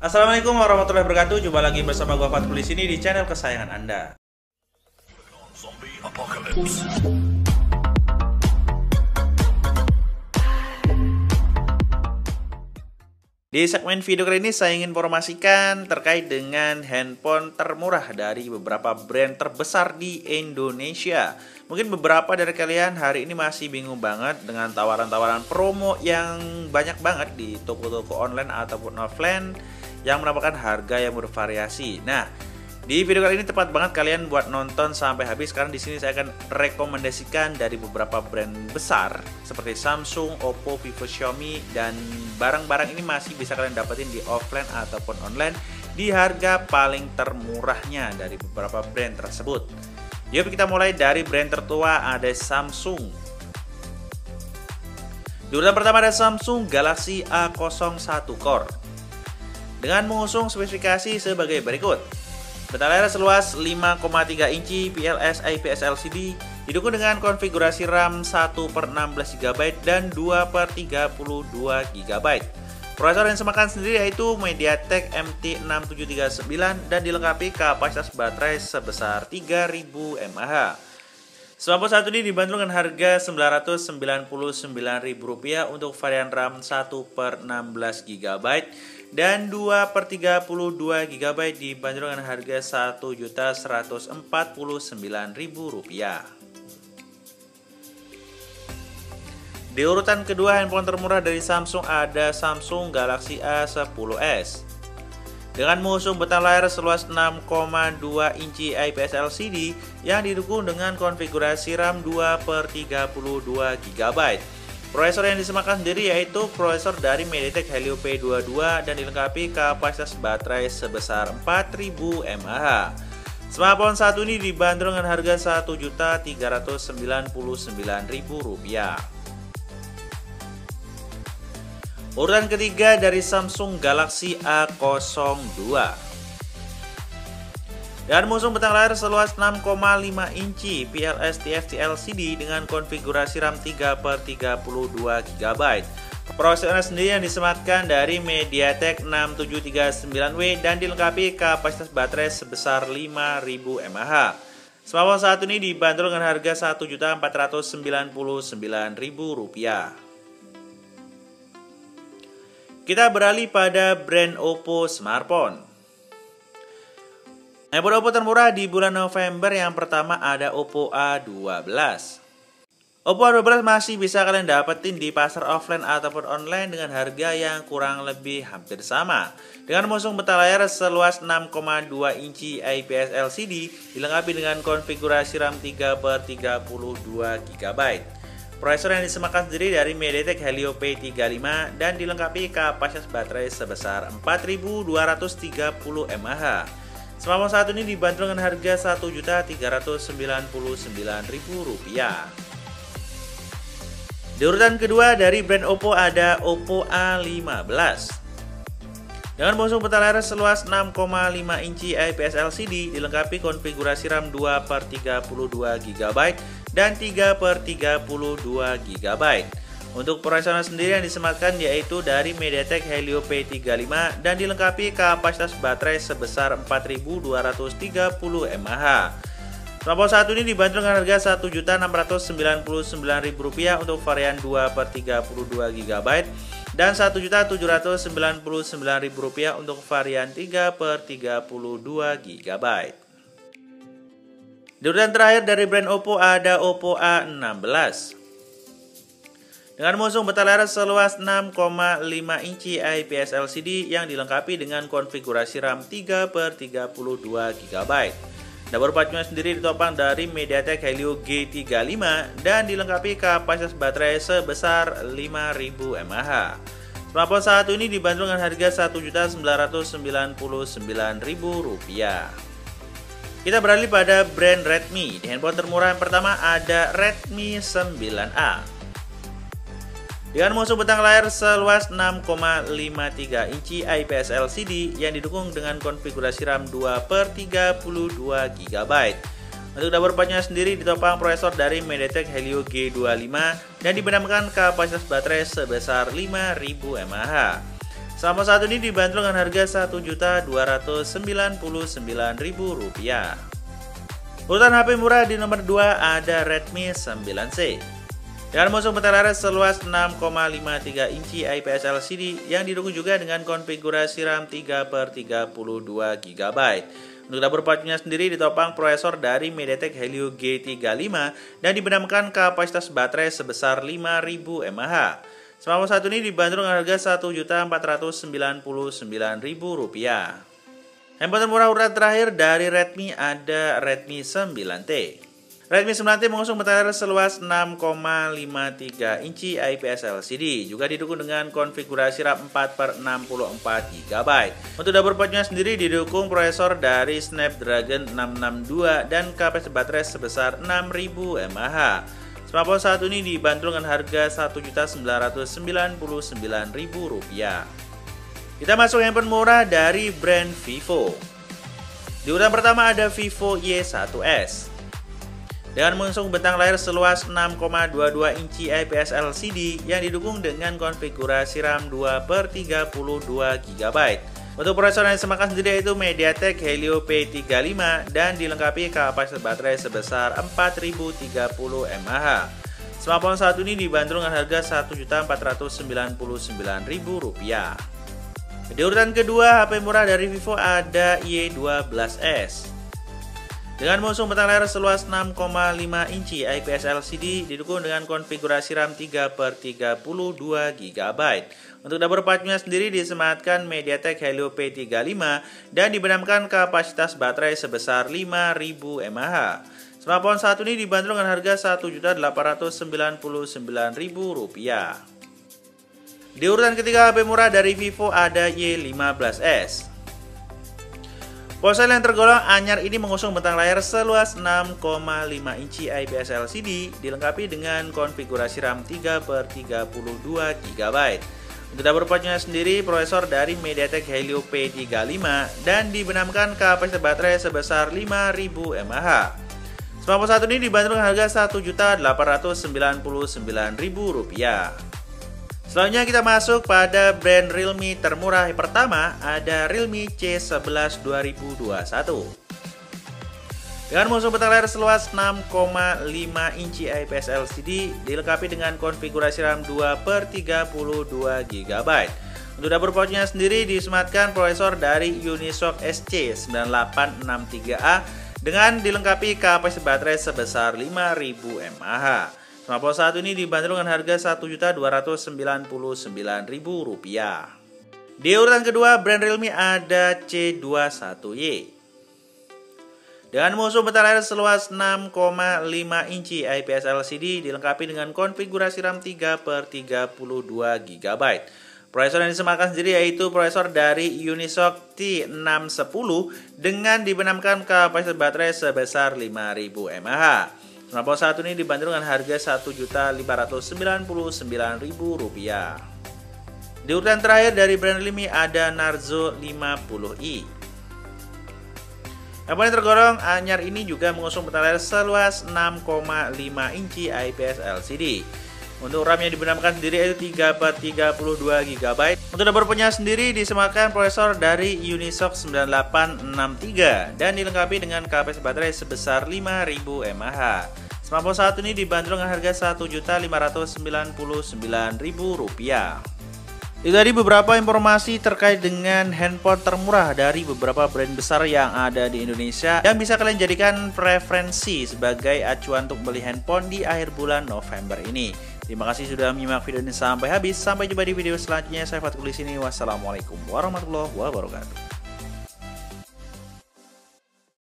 Assalamualaikum warahmatullahi wabarakatuh. Jumpa lagi bersama gua Fatkul di sini di channel kesayangan Anda. Zombie Apocalypse. Di segmen video kali ini saya ingin informasikan terkait dengan handphone termurah dari beberapa brand terbesar di Indonesia. Mungkin beberapa dari kalian hari ini masih bingung banget dengan tawaran-tawaran promo yang banyak banget di toko-toko online ataupun offline yang menawarkan harga yang bervariasi. Nah, di video kali ini tepat banget kalian buat nonton sampai habis karena di sini saya akan rekomendasikan dari beberapa brand besar seperti Samsung, Oppo, Vivo, Xiaomi, dan barang-barang ini masih bisa kalian dapetin di offline ataupun online di harga paling termurahnya dari beberapa brand tersebut. Yuk kita mulai dari brand tertua, ada Samsung. Di urutan pertama ada Samsung Galaxy A01 Core dengan mengusung spesifikasi sebagai berikut. Bentang layar seluas 5,3 inci PLS IPS LCD, didukung dengan konfigurasi RAM 1/16 GB dan 2/32 GB. Prosesor yang disemakan sendiri yaitu MediaTek MT6739 dan dilengkapi kapasitas baterai sebesar 3000 mAh. Smartphone satu ini dibanderol dengan harga Rp999.000 untuk varian RAM 1/16 GB dan 2/32 GB dibanderol dengan harga Rp1.149.000. Di urutan kedua, handphone termurah dari Samsung ada Samsung Galaxy A10s. Dengan mengusung bentang layar seluas 6,2 inci IPS LCD yang didukung dengan konfigurasi RAM 2/32 GB. Prosesor yang disemakan sendiri yaitu prosesor dari MediaTek Helio P22 dan dilengkapi kapasitas baterai sebesar 4000 mAh. Smartphone satu ini dibanderol dengan harga Rp1.399.000. Urutan ketiga dari Samsung Galaxy A02. Dan mengusung bentang layar seluas 6,5 inci PLS TFT LCD dengan konfigurasi RAM 3/32 GB. Prosesornya sendiri yang disematkan dari MediaTek 6739W dan dilengkapi kapasitas baterai sebesar 5000 mAh. Smartphone satu ini dibanderol dengan harga Rp1.499.000. Kita beralih pada brand Oppo smartphone. Handphone Oppo termurah di bulan November yang pertama ada Oppo A12. Oppo A12 masih bisa kalian dapetin di pasar offline ataupun online dengan harga yang kurang lebih hampir sama. Dengan mengusung bentang layar seluas 6,2 inci IPS LCD dilengkapi dengan konfigurasi RAM 3/32 GB. Prosesor yang disemakan sendiri dari MediaTek Helio P35 dan dilengkapi kapasitas baterai sebesar 4230 mAh. Smartphone satu ini dibanderol dengan harga Rp1.399.000. Di urutan kedua dari brand Oppo ada Oppo A15. Dengan mengusung bentang layar seluas 6,5 inci IPS LCD dilengkapi konfigurasi RAM 2/32 GB dan 3/32 GB. Untuk prosesornya sendiri yang disematkan yaitu dari MediaTek Helio P35 dan dilengkapi kapasitas baterai sebesar 4230 mAh. Smartphone satu ini dibanderol dengan harga Rp1.699.000 untuk varian 2/32 GB dan Rp1.799.000 untuk varian 3/32 GB. Di urutan terakhir dari brand Oppo ada Oppo A16. Dengan mengusung bentang layar seluas 6,5 inci IPS LCD yang dilengkapi dengan konfigurasi RAM 3/32 GB. Dapur pacunya sendiri ditopang dari MediaTek Helio G35 dan dilengkapi kapasitas baterai sebesar 5000 mAh. Smartphone satu ini dibanderol dengan harga Rp1.999.000. Kita beralih pada brand Redmi. Di handphone termurah yang pertama ada Redmi 9A. Dengan mengusung bentang layar seluas 6,53 inci IPS LCD yang didukung dengan konfigurasi RAM 2/32 GB. Untuk dapur pacunya sendiri ditopang prosesor dari MediaTek Helio G25 dan diberikan kapasitas baterai sebesar 5000 mAh. Sama satu ini dibanderol dengan harga Rp1.299.000. Urutan HP murah di nomor 2 ada Redmi 9C. Dengan musuh layar seluas 6,53 inci IPS LCD yang didukung juga dengan konfigurasi RAM 3/32 GB. Untuk dapur pacunya sendiri ditopang prosesor dari MediaTek Helio G35 dan diberikan kapasitas baterai sebesar 5000 mAh. Smartphone satu ini dibanderol dengan harga Rp1.499.000. Handphone termurah urutan terakhir dari Redmi ada Redmi 9T. Redmi 9T mengusung layar seluas 6,53 inci IPS LCD, juga didukung dengan konfigurasi RAM 4/64 GB. Untuk dapur pacunya sendiri didukung prosesor dari Snapdragon 662 dan kapasitas baterai sebesar 6000 mAh. Smartphone satu ini dibanderol dengan harga Rp1.999.000. Kita masuk handphone murah dari brand Vivo. Di urutan pertama ada Vivo Y1s. Dengan mengusung bentang layar seluas 6,22 inci IPS LCD yang didukung dengan konfigurasi RAM 2/32 GB. Untuk prosesor yang disemakan sendiri yaitu MediaTek Helio P35 dan dilengkapi kapasitas baterai sebesar 4030 mAh. Smartphone satu ini dibanderol dengan harga Rp1.499.000. Di urutan kedua, HP murah dari Vivo ada Y12s. Dengan mengusung bentang layar seluas 6,5 inci IPS LCD didukung dengan konfigurasi RAM 3/32 GB. Untuk dapur pacunya sendiri disematkan MediaTek Helio P35 dan diberikan kapasitas baterai sebesar 5000 mAh. Smartphone satu ini dibanderol dengan harga Rp1.899.000. Di urutan ketiga HP murah dari Vivo ada Y15s. Ponsel yang tergolong anyar ini mengusung bentang layar seluas 6,5 inci IPS LCD dilengkapi dengan konfigurasi RAM 3/32 GB. Untuk dapur pacunya sendiri prosesor dari MediaTek Helio P35 dan diberikan kapasitas baterai sebesar 5000 mAh. Smartphone satu ini dibanderol dengan harga Rp1.899.000. Selanjutnya kita masuk pada brand Realme termurah. Yang pertama ada Realme C11 2021. Dengan musuh bentang layar seluas 6,5 inci IPS LCD dilengkapi dengan konfigurasi RAM 2/32 GB. Untuk dapur pacunya sendiri disematkan prosesor dari Unisoc SC9863A dengan dilengkapi kapasitas baterai sebesar 5000 mAh. Smartphone satu ini dibanderol dengan harga Rp1.299.000. Di urutan kedua, brand Realme ada C21Y. Dengan musuh bentang layar seluas 6,5 inci IPS LCD dilengkapi dengan konfigurasi RAM 3/32 GB. Prosesor yang disematkan sendiri yaitu prosesor dari Unisoc T610 dengan diberikan kapasitas baterai sebesar 5000 mAh. Smartphone satu ini dibanderol dengan harga Rp1.599.000. Di urutan terakhir dari brand Realme ada Narzo 50i. Handphone yang tergolong anyar ini juga mengusung bentang layar seluas 6,5 inci IPS LCD. Untuk RAM yang diberikan sendiri yaitu 3/32 GB. Untuk dapur pacunya sendiri disematkan prosesor dari Unisoc 9863 dan dilengkapi dengan kapasitas baterai sebesar 5000 mAh. Smartphone satu ini dibanderol dengan harga Rp1.599.000. Itu tadi beberapa informasi terkait dengan handphone termurah dari beberapa brand besar yang ada di Indonesia yang bisa kalian jadikan preferensi sebagai acuan untuk beli handphone di akhir bulan November ini. Terima kasih sudah menyimak video ini sampai habis. Sampai jumpa di video selanjutnya. Saya Fatkul di sini. Wassalamualaikum warahmatullahi wabarakatuh.